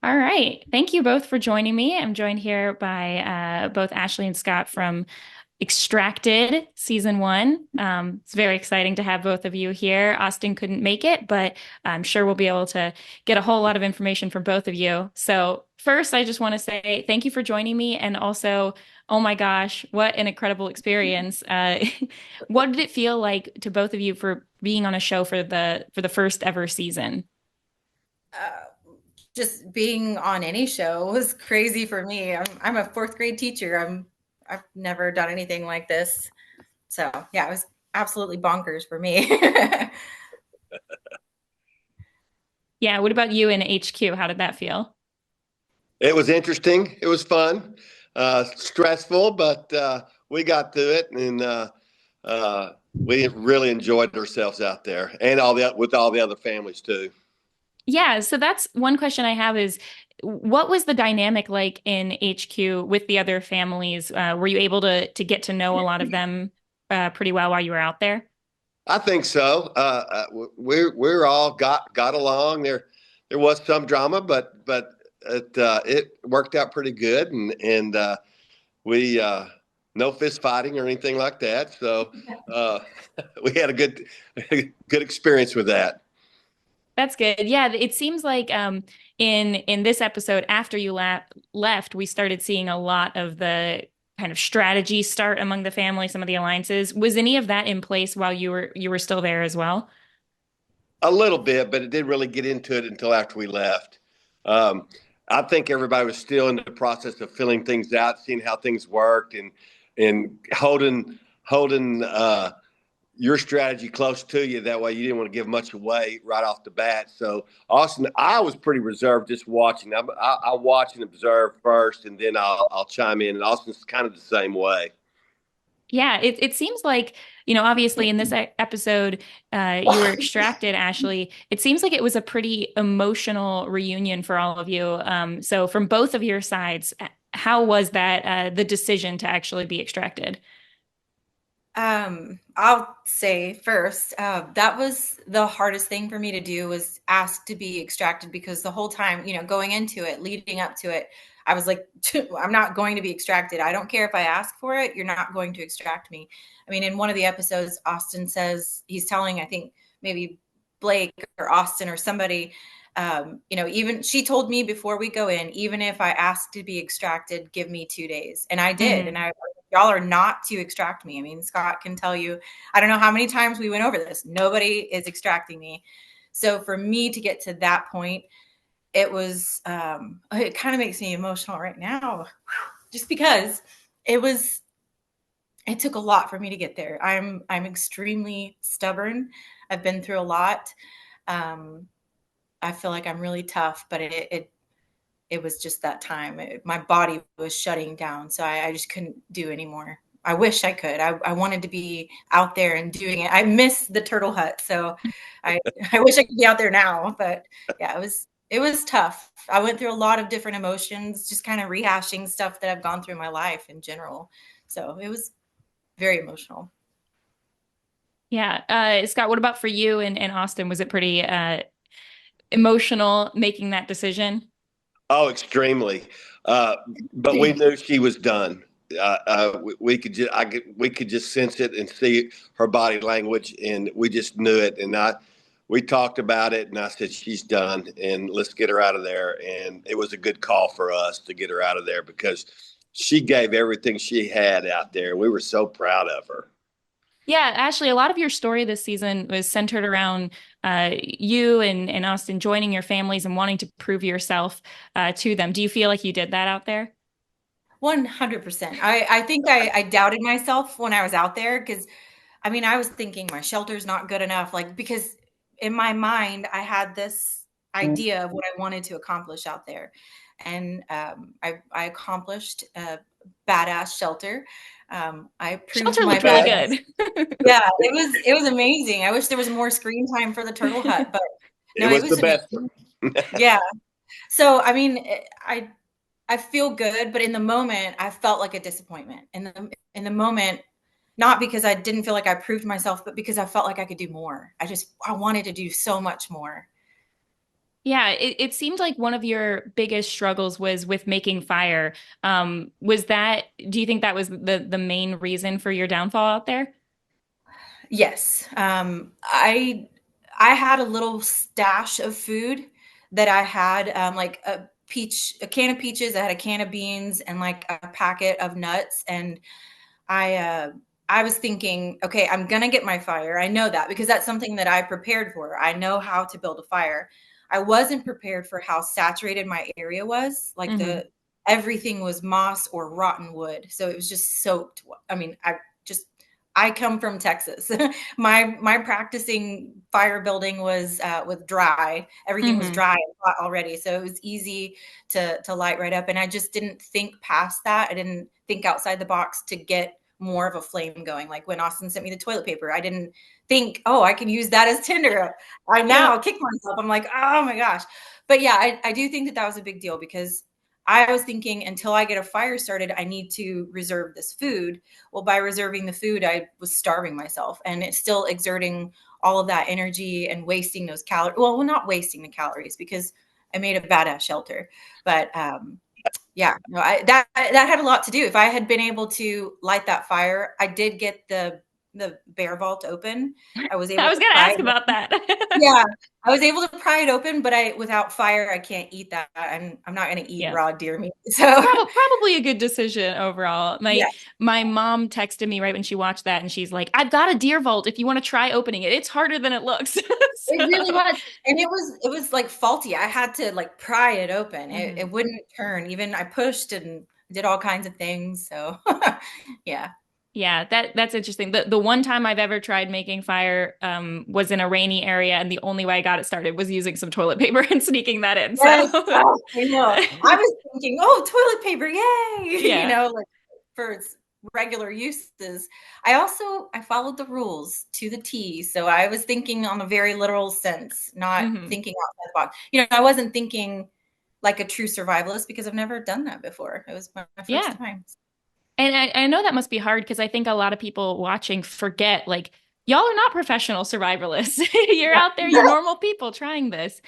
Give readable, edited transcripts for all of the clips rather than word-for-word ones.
All right. Thank you both for joining me. I'm joined here by both Ashley and Scott from Extracted season one. It's very exciting to have both of you here. Austin couldn't make it, but I'm sure we'll be able to get a whole lot of information from both of you. So, first, I just want to say thank you for joining me. And also, oh my gosh, what an incredible experience. What did it feel like to both of you for being on a show for the first ever season? uh, just being on any show was crazy for me. I'm a fourth grade teacher. I've never done anything like this. So yeah, it was absolutely bonkers for me. Yeah, what about you in HQ? How did that feel? It was interesting. It was fun, stressful, but we got through it, and we really enjoyed ourselves out there, and all the other families too. Yeah, so that's one question I have is what was the dynamic like in HQ with the other families? Were you able to get to know a lot of them pretty well while you were out there? I think so. We're all got along. There was some drama, but it worked out pretty good, and we no fist fighting or anything like that. So uh, we had a good experience with that. That's good. Yeah, it seems like in this episode after you left, we started seeing a lot of the kind of strategy start among the family, some of the alliances. Was any of that in place while you were still there as well? A little bit, but it didn't really get into it until after we left. Um, I think everybody was still in the process of filling things out, seeing how things worked, and holding your strategy close to you. That way, you didn't want to give much away right off the bat. So, Austin, I was pretty reserved just watching. I watch and observe first, and then I'll chime in. And Austin's kind of the same way. Yeah, it seems like, obviously in this episode, you were extracted, Ashley. It seems like it was a pretty emotional reunion for all of you. So from both of your sides, how was that, the decision to actually be extracted? I'll say first, that was the hardest thing for me to do was ask to be extracted because the whole time, going into it, leading up to it, I was like, I'm not going to be extracted. I don't care if I ask for it. You're not going to extract me. I mean, in one of the episodes, Austin says he's telling, I think maybe Blake or Austin or somebody, even she told me before we go in, even if I asked to be extracted, give me 2 days. And I did. And Hmm. I y'all are not to extract me. I mean, Scott can tell you, I don't know how many times we went over this. Nobody is extracting me. So for me to get to that point, it was, it kind of makes me emotional right now, just because it was, it took a lot for me to get there. I'm extremely stubborn. I've been through a lot. Um, I feel like I'm really tough, but it was just that time. My body was shutting down, so I just couldn't do anymore. I wish I could. I wanted to be out there and doing it. I miss the turtle hut, so I I wish I could be out there now. But yeah, it was tough. I went through a lot of different emotions, just kind of rehashing stuff that I've gone through in my life in general. So it was very emotional. Yeah. Scott, what about for you and Austin? Was it pretty emotional making that decision? Oh, extremely. Uh, but we knew she was done. We could just sense it and see her body language, and we just knew it. And we talked about it, and I said, she's done, and let's get her out of there. And it was a good call for us to get her out of there because she gave everything she had out there. We were so proud of her. Yeah, Ashley, a lot of your story this season was centered around you and Austin joining your families and wanting to prove yourself to them. Do you feel like you did that out there? 100%. I think I doubted myself when I was out there because I mean, I was thinking my shelter's not good enough, like, because in my mind, I had this idea of what I wanted to accomplish out there. And I accomplished a badass shelter. I proved Shelter my looked really best. good. Yeah, it was amazing. I wish there was more screen time for the turtle hut, but It no, it was the was best amazing. Yeah. So I mean, I feel good, but in the moment, I felt like a disappointment. In the moment, not because I didn't feel like I proved myself, but because I felt like I could do more. I wanted to do so much more. Yeah, it seemed like one of your biggest struggles was with making fire. Was that, do you think that was the main reason for your downfall out there? Yes. I had a little stash of food that I had, like a can of peaches, I had a can of beans and like a packet of nuts. And I uh I was thinking, okay, I'm gonna get my fire. I know that because that's something that I prepared for. I know how to build a fire. I wasn't prepared for how saturated my area was. Like Hmm. the everything was moss or rotten wood. So it was just soaked. I mean, just I come from Texas. My practicing fire building was with dry. Everything was Hmm. dry and hot already, so it was easy to light right up. And I just didn't think past that. I didn't think outside the box to get more of a flame going. Like when Austin sent me the toilet paper, I didn't think, oh, I can use that as tinder. I now Yep. kick myself. I'm like, oh my gosh. But yeah, I do think that that was a big deal because I was thinking until I get a fire started, I need to reserve this food. Well, by reserving the food, I was starving myself and it's still exerting all of that energy and wasting those calories. Well, not wasting the calories because I made a badass shelter, but yeah, no, that had a lot to do. If I had been able to light that fire, I did get the bear vault open. I was I able was to gonna pry ask it about open. that. Yeah, I was able to pry it open, but I without fire, I can't eat that. I'm not going to eat Yeah. raw deer meat. So Probably a good decision overall. My yes, my mom texted me right when she watched that and she's like, "I've got a deer vault if you want to try opening it. It's harder than it looks." it really So, was, and it was like faulty. I had to like pry it open. It mhm. wouldn't turn. Even I pushed and did all kinds of things. So yeah. Yeah, that's interesting. The one time I've ever tried making fire was in a rainy area, and the only way I got it started was using some toilet paper and sneaking that in. So, Yes. Oh, I know. I was thinking, oh, toilet paper, yay! yeah. Like for its regular uses. I followed the rules to the T. So I was thinking on a very literal sense, not Hmm. thinking outside the box. I wasn't thinking like a true survivalist because I've never done that before. It was my first Yeah. time. And I know that must be hard because I think a lot of people watching forget, like, y'all are not professional survivalists. You're out there, you're Yeah. normal people trying this.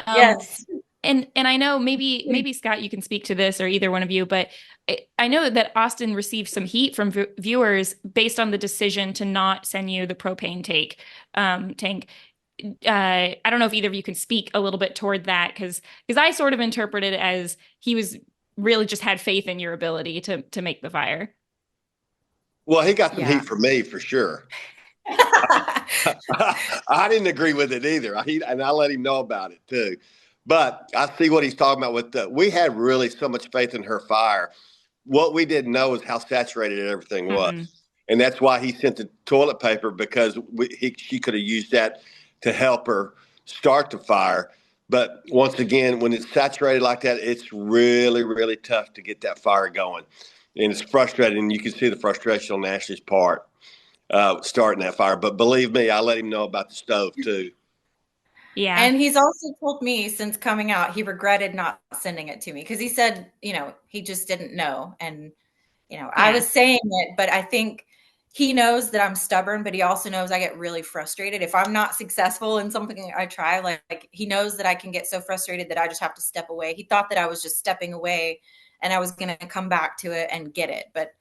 Um, Yes. and I know maybe Scott, you can speak to this or either one of you, but I know that Austin received some heat from viewers based on the decision to not send you the propane tank. I don't know if either of you can speak a little bit toward that because I sort of interpreted it as he was really just had faith in your ability to make the fire. Well, he got some Yeah. heat from me for sure. I didn't agree with it either. And I let him know about it too. But I see what he's talking about with we had really so much faith in her fire. What we didn't know is how saturated everything was. Hmm. And that's why he sent the toilet paper because she could have used that to help her start the fire. But once again, when it's saturated like that, it's really, really tough to get that fire going. And it's frustrating. And you can see the frustration on Ashley's part starting that fire. But believe me, I let him know about the stove too. Yeah. And he's also told me since coming out, he regretted not sending it to me because he said, he just didn't know. And, I Yeah. was saying it, but I think he knows that I'm stubborn, but he also knows I get really frustrated. If I'm not successful in something I try, like he knows that I can get so frustrated that I just have to step away. He thought that I was just stepping away and I was going to come back to it and get it, but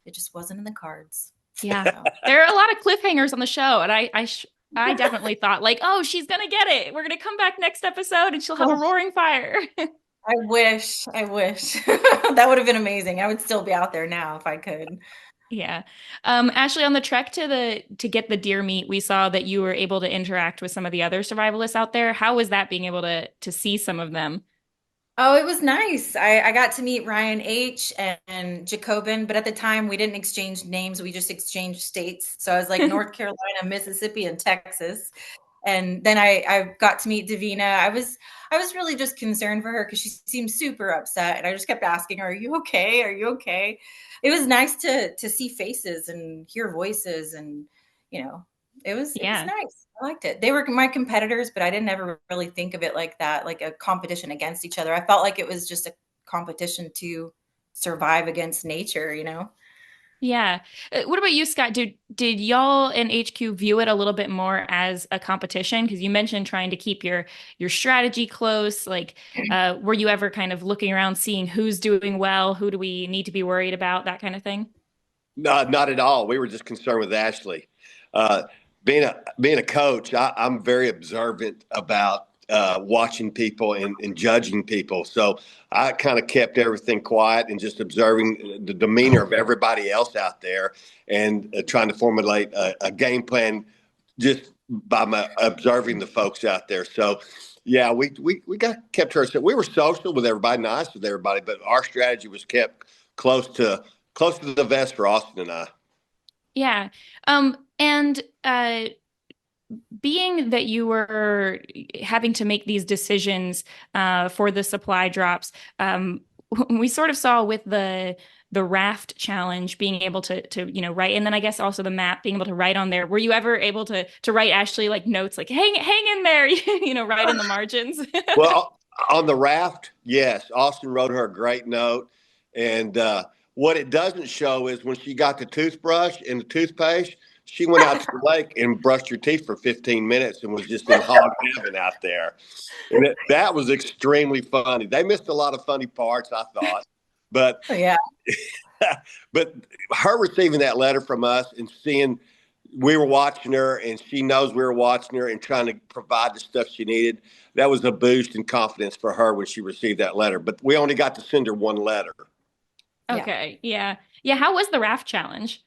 it just wasn't in the cards. Yeah. So. There are a lot of cliffhangers on the show, and I definitely thought like, oh, she's gonna get it. We're gonna come back next episode, and she'll have a roaring fire. I wish that would have been amazing. I would still be out there now if I could. Yeah. Ashley, on the trek to get the deer meat, we saw that you were able to interact with some of the other survivalists out there. How was that being able to see some of them? Oh, it was nice. I got to meet Ryan H. and Jacobin, but at the time we didn't exchange names. We just exchanged states. So I was like North Carolina, Mississippi, and Texas. And then I got to meet Davina. I was really just concerned for her because she seemed super upset. And I just kept asking her, "Are you okay? Are you okay?" It was nice to see faces and hear voices and you know, it was Yeah. nice. I liked it. They were my competitors, but I didn't ever really think of it like that, like a competition against each other. I felt like it was just a competition to survive against nature. Yeah. What about you, Scott? Did y'all in HQ view it a little bit more as a competition? Because you mentioned trying to keep your strategy close. Like, were you ever kind of looking around, seeing who's doing well, who do we need to be worried about, that kind of thing? No, not at all. We were just concerned with Ashley. Uh, being a coach, I'm very observant about watching people and judging people. So I kind of kept everything quiet and just observing the demeanor of everybody else out there and trying to formulate a game plan just by my observing the folks out there. So yeah, we got kept to ourselves. We were social with everybody, nice with everybody, but our strategy was kept close to close to the vest for Austin and I. Yeah. And being that you were having to make these decisions for the supply drops, we sort of saw with the raft challenge being able to write, and then I guess also the map being able to write on there. Were you ever able to write Ashley like notes like hang in there, right in the margins? Well, on the raft, yes, Austin wrote her a great note, and what it doesn't show is when she got the toothbrush and the toothpaste, she went out to the lake and brushed her teeth for 15 minutes and was just in hog heaven out there. And that was extremely funny. They missed a lot of funny parts, I thought, but Yeah. but her receiving that letter from us and seeing we were watching her and she knows we were watching her and trying to provide the stuff she needed, that was a boost in confidence for her when she received that letter. But we only got to send her one letter. Yeah. Okay, yeah, yeah. How was the raft challenge?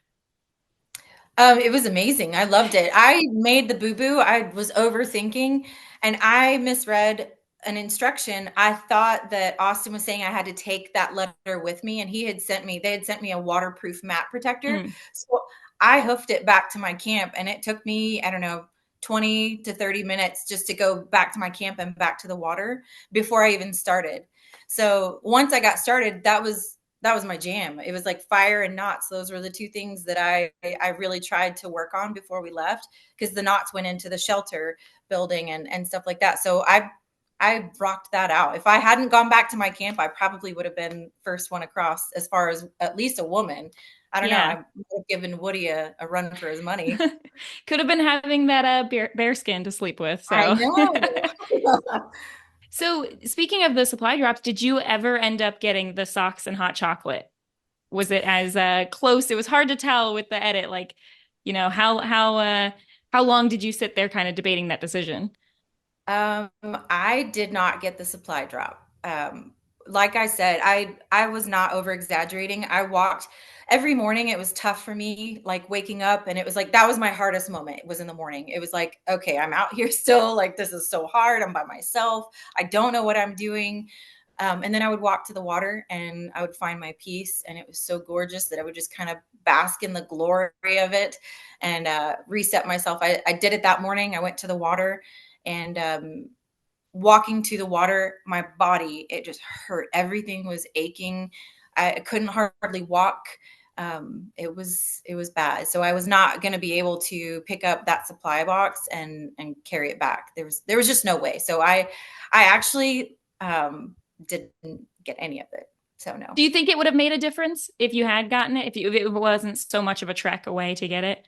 It was amazing. I loved it. I made the boo-boo. I was overthinking and I misread an instruction. I thought that Austin was saying I had to take that letter with me and they had sent me a waterproof mat protector. Mm. So I hoofed it back to my camp and it took me, I don't know, 20 to 30 minutes just to go back to my camp and back to the water before I even started. So once I got started, that was my jam. It was like fire and knots. Those were the two things that I really tried to work on before we left because the knots went into the shelter building and stuff like that. So I rocked that out. If I hadn't gone back to my camp, I probably would have been first one across as far as at least a woman. I don't know. Yeah. I would have given Woody a run for his money. Could have been having that bear skin to sleep with. I So know. So, speaking of the supply drops, did you ever end up getting the socks and hot chocolate? Was it as close? It was hard to tell with the edit. Like, how long did you sit there kind of debating that decision? Um, I did not get the supply drop. Like I said, I was not over exaggerating. I walked every morning. It was tough for me, like waking up, and it was like that was my hardest moment. It was in the morning. It was like, okay, I'm out here still. Like this is so hard. I'm by myself. I don't know what I'm doing. And then I would walk to the water, and I would find my peace, and it was so gorgeous that I would just kind of bask in the glory of it and reset myself. I did it that morning. I went to the water and walking to the water, my body, it just hurt. Everything was aching. I couldn't hardly walk. It was bad. So I was not going to be able to pick up that supply box and carry it back. There was just no way. So I actually didn't get any of it. So no. Do you think it would have made a difference if you had gotten it, if it wasn't so much of a trek away to get it?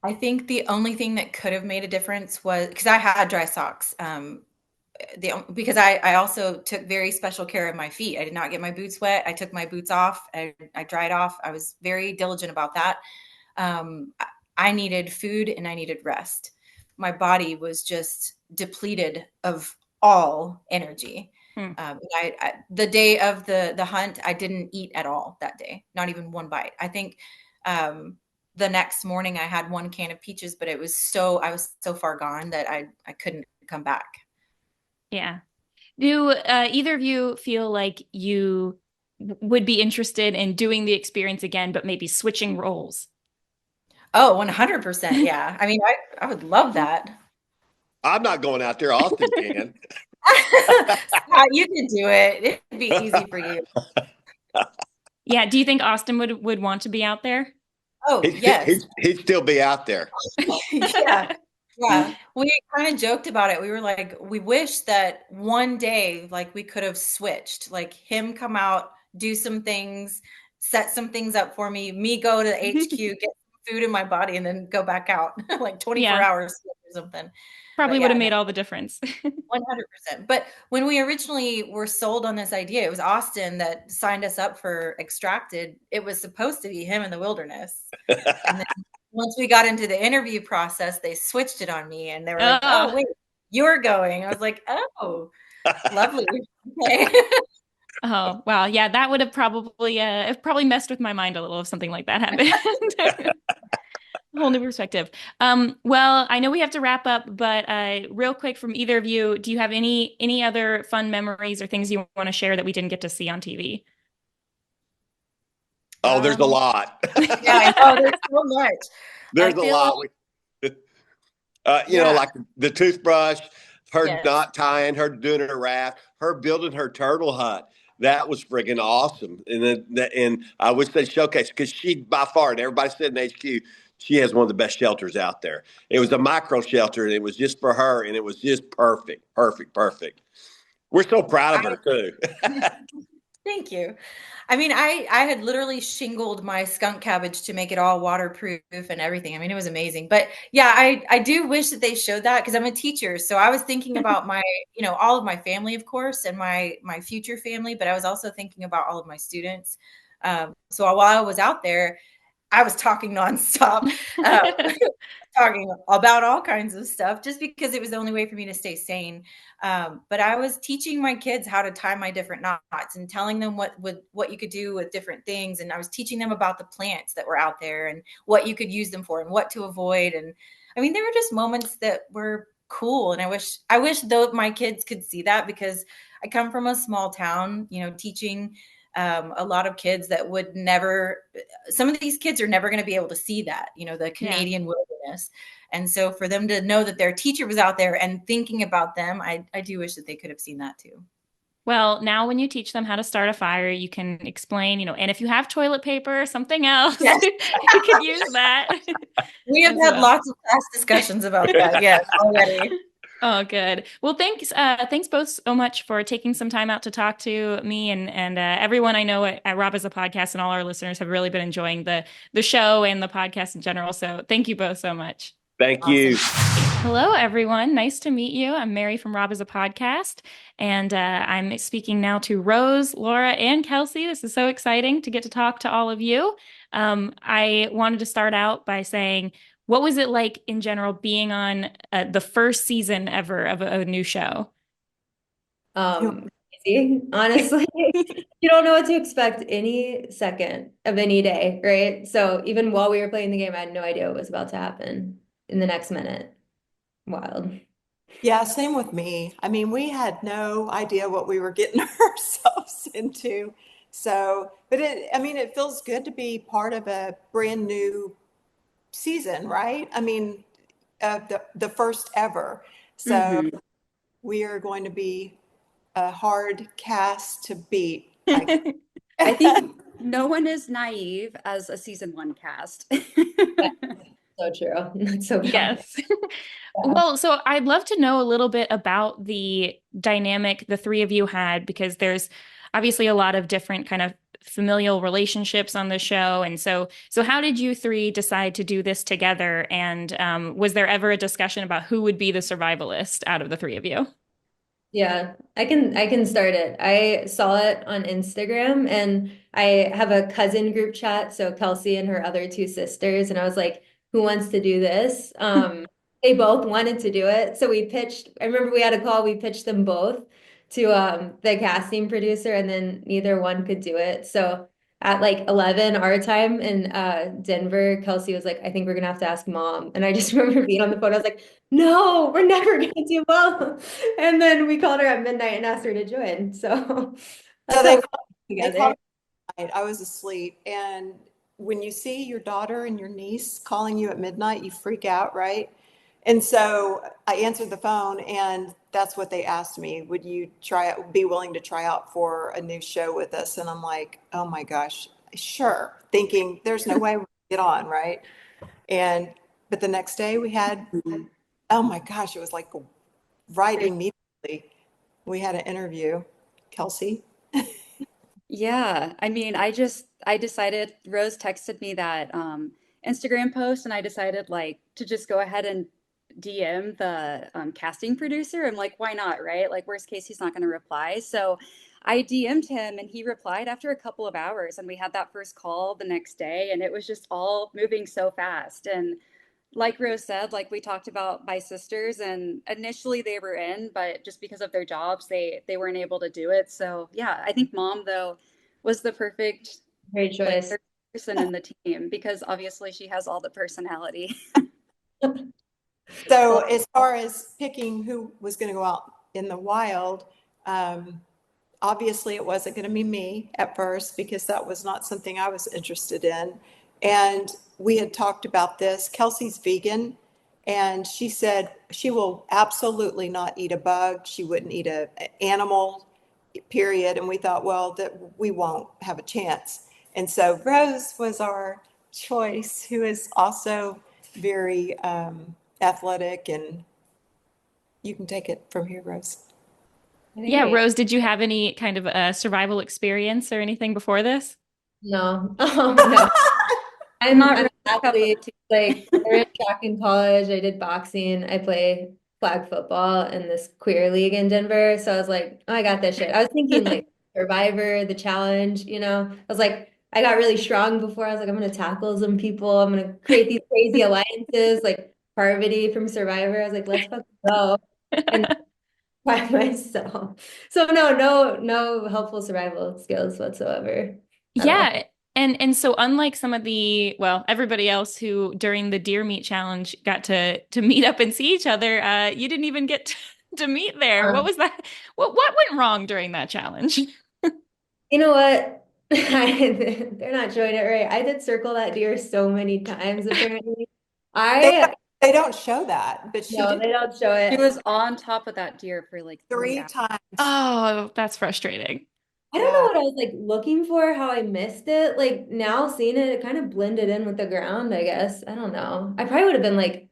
I think the only thing that could have made a difference was because I had dry socks. Because I also took very special care of my feet. I did not get my boots wet. I took my boots off. I dried off. I was very diligent about that. Um, I needed food and I needed rest. My body was just depleted of all energy. Hmm. The day of the hunt, I didn't eat at all that day, not even one bite. I think the next morning I had one can of peaches, but I was so far gone that I couldn't come back. Yeah. Do either of you feel like you would be interested in doing the experience again, but maybe switching roles? Oh, 100%. Yeah. I mean, I would love that. I'm not going out there. Austin can. Scott, you can do it. It'd be easy for you. Yeah. Do you think Austin would want to be out there? Oh, yes. He'd still be out there. Yeah. Yeah. We kind of joked about it. We were like, we wish that one day, like, we could have switched, like, him come out, do some things, set some things up for me go to the HQ, get food in my body, and then go back out like 24 Yeah, hours or something. But probably would have yeah, made all the difference. 100%. But when we originally were sold on this idea, it was Austin that signed us up for Extracted. It was supposed to be him in the wilderness. And then once we got into the interview process, they switched it on me and they were like, oh, Oh, wait, you're going. I was like, oh, lovely. Okay. oh, wow. Yeah, that would have probably it probably messed with my mind a little if something like that happened. Whole new perspective. Well, I know we have to wrap up, but real quick from either of you, do you have any other fun memories or things you want to share that we didn't get to see on TV? Oh, there's a Um, lot. yeah, I know there's so much. I There's a feel like, lot. yeah, Like the toothbrush, her yes. knot tying, her doing her raft, her building her turtle hut. That was friggin' awesome. And I wish they showcased because she by far, and everybody said in HQ, she has one of the best shelters out there. It was a micro shelter, and it was just for her, and it was just perfect, perfect, perfect. We're so proud of I her too. Thank you. I mean, I had literally shingled my skunk cabbage to make it all waterproof and everything. I mean, it was amazing. But yeah, I do wish that they showed that because I'm a teacher. So I was thinking about my, all of my family, of course, and my future family, but I was also thinking about all of my students. So while I was out there, I was talking nonstop. Uh, talking about all kinds of stuff just because it was the only way for me to stay sane. But I was teaching my kids how to tie my different knots and telling them what you could do with different things. And I was teaching them about the plants that were out there and what you could use them for and what to avoid. And I mean, there were just moments that were cool. And I wish though my kids could see that because I come from a small town, teaching a lot of kids that would never, some of these kids are never going to be able to see that, the Yeah. Canadian wilderness. And so for them to know that their teacher was out there and thinking about them, I do wish that they could have seen that too. Well, now when you teach them how to start a fire, you can explain, and if you have toilet paper or something else, Yes. you could use that We have as had well. lots of past discussions about that. Yes, already. Oh, good. Well, thanks both so much for taking some time out to talk to me and everyone I know at Rob as a podcast and all our listeners have really been enjoying the show and the podcast in general. So thank you both so much. Thank Awesome. you. Hello, everyone. Nice to meet you. I'm Mary from Rob as a podcast, and I'm speaking now to Rose, Laura, and Kelsey. This is so exciting to get to talk to all of you. I wanted to start out by saying, what was it like in general being on the first season ever of a new show? Um, Crazy, honestly. You don't know what to expect any second of any day, right? So even while we were playing the game, I had no idea what was about to happen in the next minute. Wild. Yeah, same with me. I mean, we had no idea what we were getting ourselves into. So, but I mean, it feels good to be part of a brand new season, right? I mean, the first ever. So Mhm. we are going to be a hard cast to beat. I think no one is naive as a season one cast. So true. That's so funny. Yes. Yeah. Well, so I'd love to know a little bit about the dynamic the three of you had because there's obviously a lot of different kind of familial relationships on the show. And so how did you three decide to do this together? And was there ever a discussion about who would be the survivalist out of the three of you? Yeah, I can start it. I saw it on Instagram and I have a cousin group chat, so Kelsey and her other two sisters, and I was like, who wants to do this? They both wanted to do it. So we pitched, I remember we had a call, we pitched them both to the casting producer and then neither one could do it. So at like 11 our time in Denver, Kelsey was like, I think we're gonna have to ask mom. And I just remember being on the phone, I was like, no, we're never gonna do well. And then we called her at midnight and asked her to join. So So that's how we got they together. called me at night. I was asleep. And when you see your daughter and your niece calling you at midnight, you freak out, right? And so I answered the phone and that's what they asked me. Would you be willing to try out for a new show with us? And I'm like, oh my gosh, sure. Thinking there's no way we get on, right? And, but the next day we had, oh my gosh, it was like right immediately. We had an interview. Kelsey? Yeah, I mean, I decided, Rose texted me that Instagram post, and I decided like to just go ahead and DM the casting producer. I'm like, why not, right? Like, worst case, he's not going to reply. So I DM'd him, and he replied after a couple of hours, and we had that first call the next day, and it was just all moving so fast. And like Rose said, like we talked about my sisters, and initially they were in, but just because of their jobs, they weren't able to do it. So yeah, I think mom though was the perfect Great like choice. third person in the team because obviously she has all the personality. So as far as picking who was going to go out in the wild, obviously it wasn't going to be me at first because that was not something I was interested in. And we had talked about this. Kelsey's vegan, and she said she will absolutely not eat a bug. She wouldn't eat a animal, period. And we thought, well, that we won't have a chance. And so Rose was our choice, who is also very athletic, and you can take it from here, Rose. Yeah, Great. Rose, did you have any kind of a survival experience or anything before this? No, no. Not I'm really an a cup of athlete. tea. Like I ran track in college. I did boxing. I play flag football in this queer league in Denver. So I was like, oh, I got this shit. I was thinking like Survivor, the challenge, I was like, I got really strong before. I was like, I'm gonna tackle some people. I'm gonna create these crazy alliances, like Parvati from Survivor. I was like, let's fucking go. And by myself. So no helpful survival skills whatsoever at all. Yeah. And so unlike some of the, well, everybody else who during the deer meat challenge got to meet up and see each other, you didn't even get to meet there. What was that? What went wrong during that challenge? You know what? They're not showing it right. I did circle that deer so many times, apparently. They I they don't show that, but she No, did they don't show She it. was on top of that deer for like 3 hours. 3 times. Oh, that's frustrating. I don't know Yeah. what I was like looking for, how I missed it. Like now seeing it, it kind of blended in with the ground, I guess. I don't know. I probably would have been like,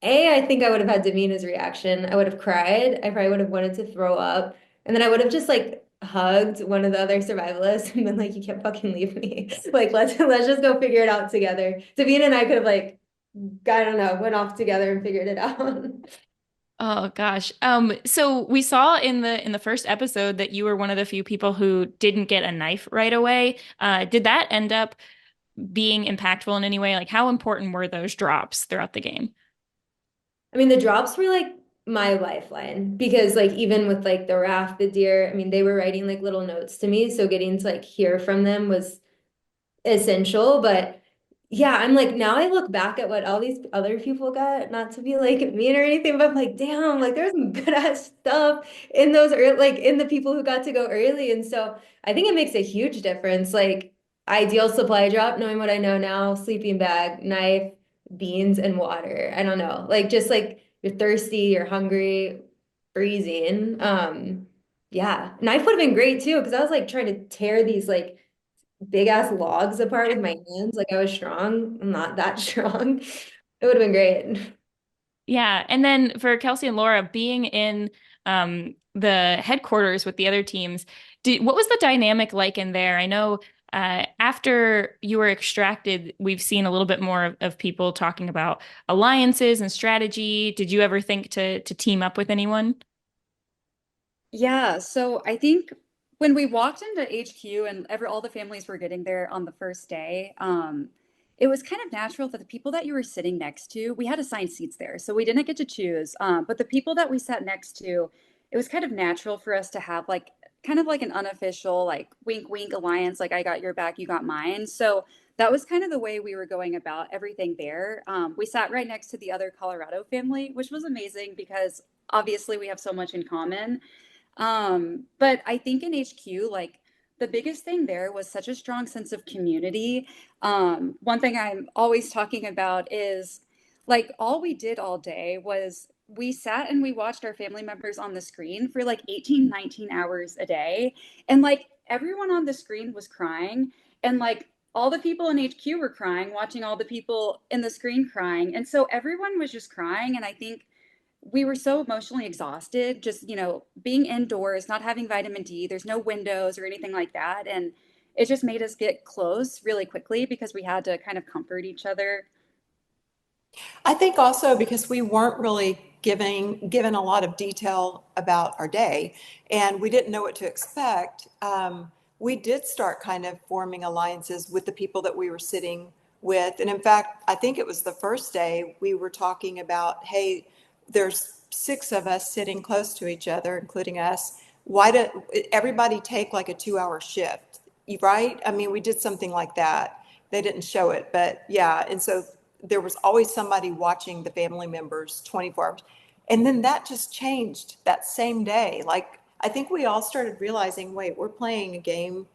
I think I would have had Damina's reaction. I would have cried. I probably would have wanted to throw up. And then I would have just like hugged one of the other survivalists and been like, you can't fucking leave me. Like, let's just go figure it out together. Davina and I could have like, I don't know, went off together and figured it out. Oh gosh. So we saw in the first episode that you were one of the few people who didn't get a knife right away. Did that end up being impactful in any way? Like how important were those drops throughout the game? I mean, the drops were like my lifeline because like even with like the raft, the deer, I mean, they were writing like little notes to me. So getting to like hear from them was essential. But yeah, I'm like, now I look back at what all these other people got, not to be like mean or anything, but I'm like, damn, like there's some good ass stuff in those, like in the people who got to go early. And so I think it makes a huge difference. Like ideal supply drop, knowing what I know now, sleeping bag, knife, beans, and water. I don't know. Like just like you're thirsty, you're hungry, freezing. Yeah. Knife would have been great too, because I was like trying to tear these like big ass logs apart with my hands. Like I was strong. I'm not that strong. It would have been great. Yeah, and then for Kelsey and Laura being in the headquarters with the other teams, what was the dynamic like in there? I know after you were extracted, we've seen a little bit more of people talking about alliances and strategy. Did you ever think to team up with anyone? Yeah, so I think when we walked into HQ and all the families were getting there on the first day, it was kind of natural that the people that you were sitting next to, we had assigned seats there, so we didn't get to choose. But the people that we sat next to, it was kind of natural for us to have like kind of like an unofficial like wink wink alliance, like I got your back, you got mine. So that was kind of the way we were going about everything there. We sat right next to the other Colorado family, which was amazing because obviously we have so much in common. But I think in HQ, like the biggest thing there was such a strong sense of community. One thing I'm always talking about is like all we did all day was we sat and we watched our family members on the screen for like 18, 19 hours a day. And like everyone on the screen was crying. And like all the people in HQ were crying, watching all the people in the screen crying. And so everyone was just crying. And I think we were so emotionally exhausted, just, being indoors, not having vitamin D, there's no windows or anything like that. And it just made us get close really quickly because we had to kind of comfort each other. I think also because we weren't really given a lot of detail about our day and we didn't know what to expect. We did start kind of forming alliances with the people that we were sitting with. And in fact, I think it was the first day we were talking about, hey, there's 6 of us sitting close to each other, including us. Why did everybody take like a 2-hour shift? Right? I mean, we did something like that. They didn't show it, but yeah. And so there was always somebody watching the family members 24 hours. And then that just changed that same day. Like, I think we all started realizing, wait, we're playing a game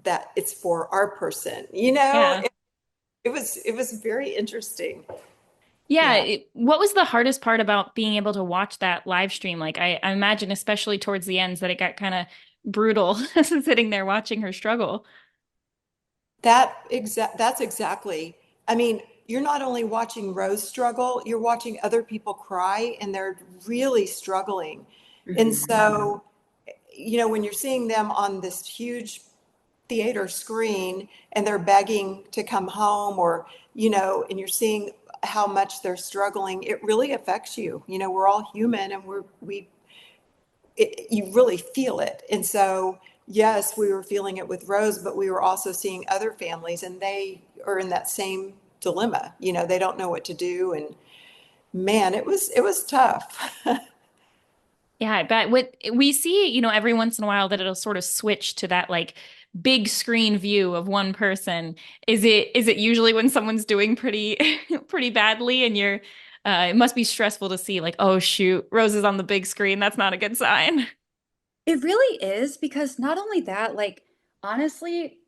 that it's for our person, Yeah. it was very interesting. Yeah. Yeah. What was the hardest part about being able to watch that live stream? Like, I imagine, especially towards the ends, that it got kind of brutal sitting there watching her struggle. That's exactly. I mean, you're not only watching Rose struggle, you're watching other people cry and they're really struggling. And so, when you're seeing them on this huge theater screen and they're begging to come home or, and you're seeing how much they're struggling, it really affects you. We're all human and you really feel it. And so, yes, we were feeling it with Rose, but we were also seeing other families and they are in that same dilemma. They don't know what to do. And man, it was tough. Yeah, I bet. What we see, every once in a while that it'll sort of switch to that like big screen view of one person. Is it usually when someone's doing pretty pretty badly and it must be stressful to see like, oh shoot, Rose is on the big screen. That's not a good sign. It really is because not only that, like honestly,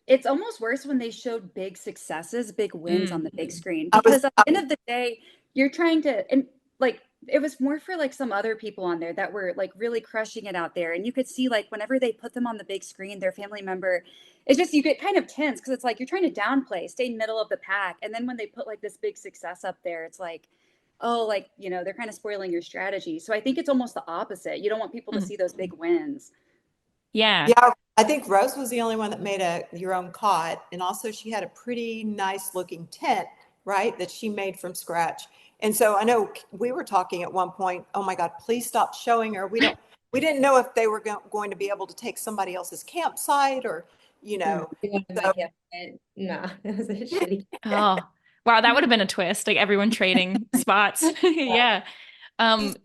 it's almost worse when they showed big successes, big wins on Mm. the big screen I was, because at the end of the day, you're trying to and like it was more for like some other people on there that were like really crushing it out there and you could see like whenever they put them on the big screen, their family member, it's just you get kind of tense because it's like you're trying to downplay, stay middle of the pack, and then when they put like this big success up there, it's like oh, like, they're kind of spoiling your strategy. So I think it's almost the opposite. You don't want people to Mm. see those big wins. Yeah. yeah, I think Rose was the only one that made your own cot. And also she had a pretty nice looking tent, right, that she made from scratch. And so I know we were talking at one point, oh my God, please stop showing her. We didn't know if they were going to be able to take somebody else's campsite or, you Mm. know, You wanted my so cabinet. No, it was a shitty. Oh, wow, that would have been a twist, like everyone trading spots. Yeah. Um,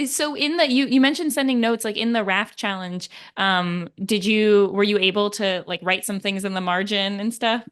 so in the you mentioned sending notes like in the raft challenge, were you able to like write some things in the margin and stuff?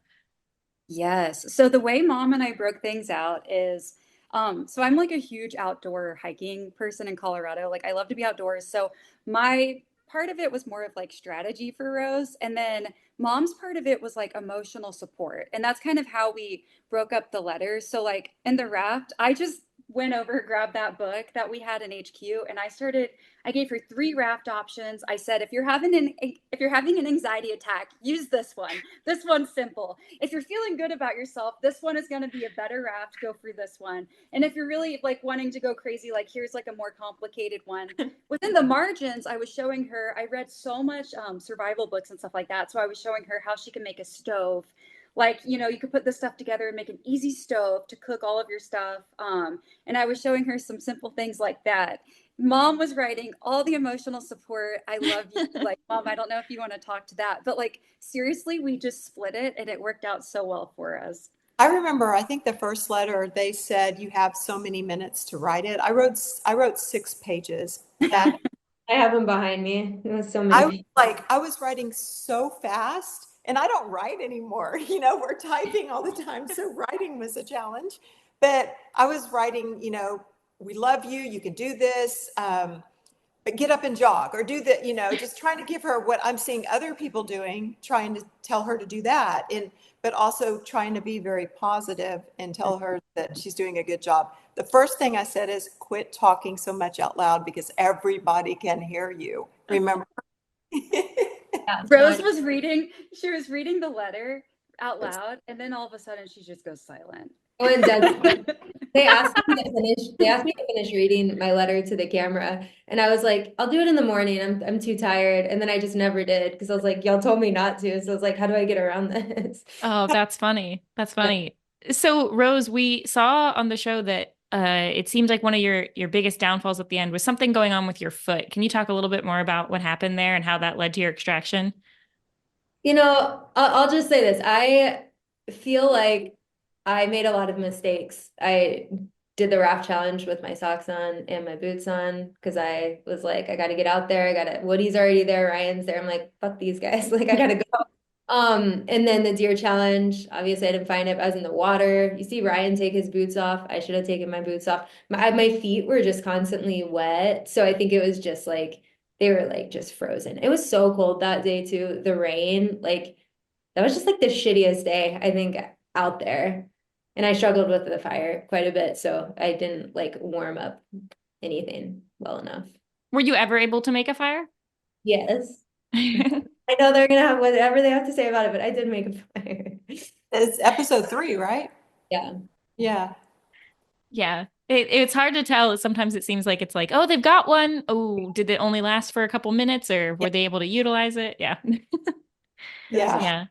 Yes. So the way mom and I broke things out is so I'm like a huge outdoor hiking person in Colorado. Like I love to be outdoors. So my part of it was more of like strategy for Rose. And then mom's part of it was like emotional support. And that's kind of how we broke up the letters. So like in the raft, I just went over, grabbed that book that we had in HQ, and I gave her 3 raft options. I said, if you're having an anxiety attack, use this one. This one's simple. If you're feeling good about yourself, this one is going to be a better raft. Go through this one. And if you're really like wanting to go crazy, like here's like a more complicated one. Within the margins, I was showing her, I read so much survival books and stuff like that. So I was showing her how she can make a stove. Like, you could put this stuff together and make an easy stove to cook all of your stuff. And I was showing her some simple things like that. Mom was writing all the emotional support. I love you. Like, mom, I don't know if you want to talk to that, but like, seriously, we just split it and it worked out so well for us. I remember, I think the first letter, they said you have so many minutes to write it. I wrote 6 pages. That I have them behind me. It was so I was many. like, I was writing so fast and I don't write anymore. We're typing all the time. So writing was a challenge, but I was writing, we love you. You can do this. But get up and jog or do the, just trying to give her what I'm seeing other people doing, trying to tell her to do that. But also trying to be very positive and tell her that she's doing a good job. The first thing I said is quit talking so much out loud because everybody can hear you. Remember? Yeah, Rose was reading, she was reading the letter out loud, and then all of a sudden she just goes silent. no one does. They asked me to finish reading my letter to the camera, and I was like, I'll do it in the morning. I'm too tired. And then I just never did because I was like, y'all told me not to. So I was like, how do I get around this? Oh, that's funny. That's funny. So, Rose, we saw on the show that it seemed like one of your biggest downfalls at the end was something going on with your foot. Can you talk a little bit more about what happened there and how that led to your extraction? I'll just say this. I feel like I made a lot of mistakes. I did the raft challenge with my socks on and my boots on because I was like, I got to get out there. I got to, Woody's already there. Ryan's there. I'm like, fuck these guys. Like, I got to go. And then the deer challenge, obviously I didn't find it. I was in the water. You see Ryan take his boots off. I should have taken my boots off. My feet were just constantly wet. So I think it was just like, they were like just frozen. It was so cold that day too. The rain, like that was just like the shittiest day, I think, out there. And I struggled with the fire quite a bit. So I didn't like warm up anything well enough. Were you ever able to make a fire? Yes. I know they're gonna have whatever they have to say about it, but I did make a fire. It's episode 3, right? Yeah. Yeah. Yeah. It's hard to tell. Sometimes it seems like it's like, oh, they've got one. Oh, did it only last for a couple minutes or were they able to utilize it? Yeah. Yeah. Yeah.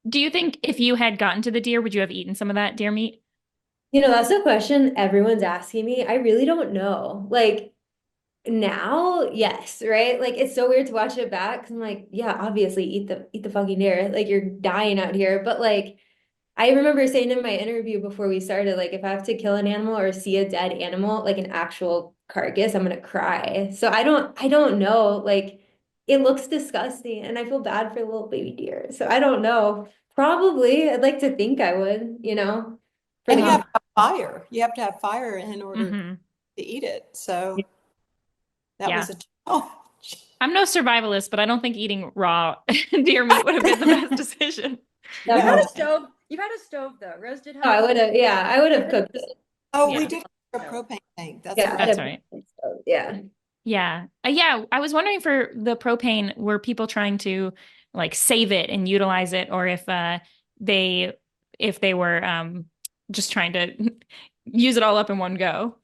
Do you think if you had gotten to the deer, would you have eaten some of that deer meat? That's the question everyone's asking me. I really don't know. Like now, yes, right? Like it's so weird to watch it back 'cause I'm like, yeah, obviously eat the fucking deer. Like you're dying out here. But like I remember saying in my interview before we started, like if I have to kill an animal or see a dead animal, like an actual carcass, I'm gonna cry. So I don't know. Like it looks disgusting and I feel bad for little baby deer. So I don't know. Probably, I'd like to think I would, for And the you have to have fire. You have to have fire in order Hmm. to eat it. So that Yeah. was a challenge. I'm no survivalist, but I don't think eating raw deer meat would have been the best decision. that You had No. a stove. You had a stove though. Rose did have Oh, a I stove. would have, yeah, I would have cooked it. Oh, we Yeah, did a propane tank. That's Yeah, I'd right. that's have right. cooked it. So, yeah. Yeah. Yeah. I was wondering for the propane, were people trying to like save it and utilize it, or they if they were just trying to use it all up in one go?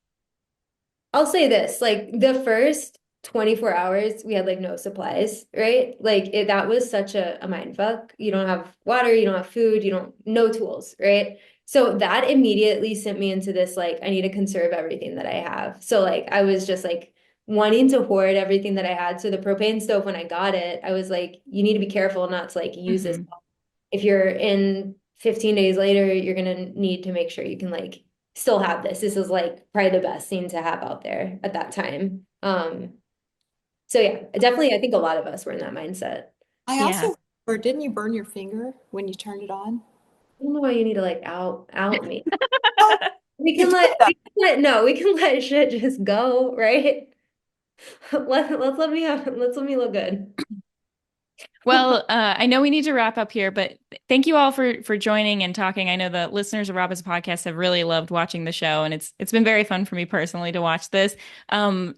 I'll say this, like the first 24 hours, we had like no supplies, right? Like that was such a mind fuck. You don't have water, you don't have food, no tools, right? So that immediately sent me into this, like, I need to conserve everything that I have. So like, I was just like wanting to hoard everything that I had. So the propane stove, when I got it, I was like, you need to be careful not to like use this. Hmm. If you're in 15 days later, you're gonna need to make sure you can like still have this. This is like probably the best thing to have out there at that time. So yeah, definitely I think a lot of us were in that mindset. I Yeah. also, or didn't you burn your finger when you turned it on? I don't know why you need to like out me. Oh, We you can did let that. we can let no, we can let shit just go, right? Let's let me look good. Well, I know we need to wrap up here, but thank you all for joining and talking. I know the listeners of Robin's podcast have really loved watching the show, and it's been very fun for me personally to watch this.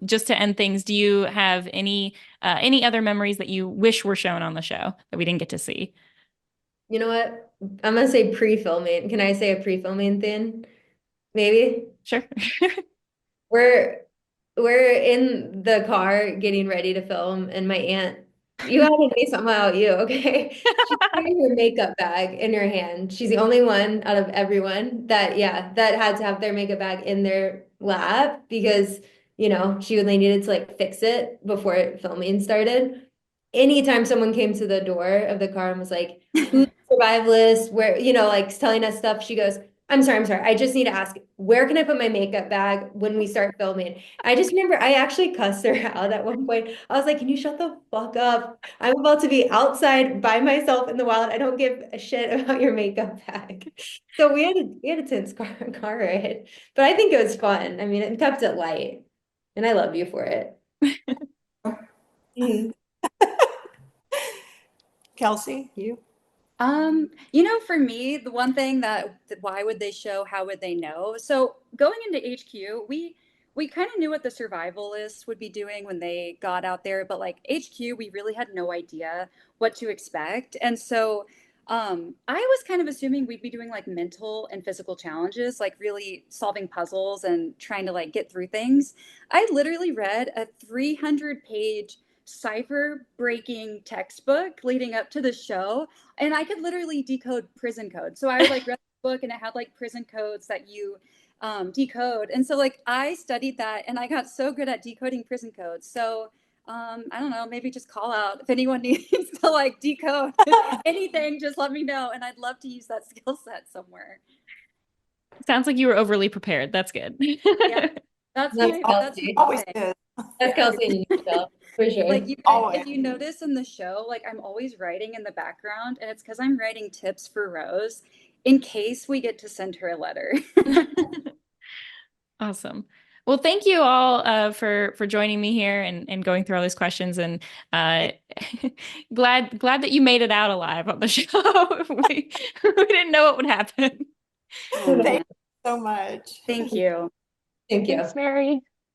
Just to end things, do you have any other memories that you wish were shown on the show that we didn't get to see? You know what? I'm gonna say pre-filming. Can I say a pre-filming thing? Maybe? Sure. We're we're in the car getting ready to film, and my aunt, you gotta say something about you, okay? She's carrying her makeup bag in her hand. She's the only one out of everyone that, yeah, that had to have their makeup bag in their lap because, she only needed to like fix it before filming started. Anytime someone came to the door of the car and was like, who's the survivalist? Where, like telling us stuff, she goes, I'm sorry. I just need to ask, where can I put my makeup bag when we start filming? I just remember I actually cussed her out at one point. I was like, can you shut the fuck up? I'm about to be outside by myself in the wild. I don't give a shit about your makeup bag. So we had a tense car ride, but I think it was fun. I mean, it kept it light, and I love you for it. Mhm. Kelsey, you? For me, the one thing why would they show, how would they know? So going into HQ, we kind of knew what the survivalists would be doing when they got out there, but like HQ, we really had no idea what to expect. And so I was kind of assuming we'd be doing like mental and physical challenges, like really solving puzzles and trying to like get through things. I literally read a 300-page cipher breaking textbook leading up to the show, and I could literally decode prison code. So I like read the book and it had like prison codes that you decode. And so like I studied that and I got so good at decoding prison codes. So I don't know, maybe just call out if anyone needs to like decode anything, just let me know. And I'd love to use that skill set somewhere. Sounds like you were overly prepared. That's good. Yeah, that's That's my It Kelsey. always thing. is. That's Kelsey in a nutshell, for sure. Like you guys, Always. if you notice in the show, like I'm always writing in the background, and it's because I'm writing tips for Rose in case we get to send her a letter. Awesome. Well, thank you all for joining me here and going through all these questions, and uh, glad that you made it out alive on the show. We didn't know what would happen. Oh Thank man, you so much. thank you. Thank you. Thanks, Mary.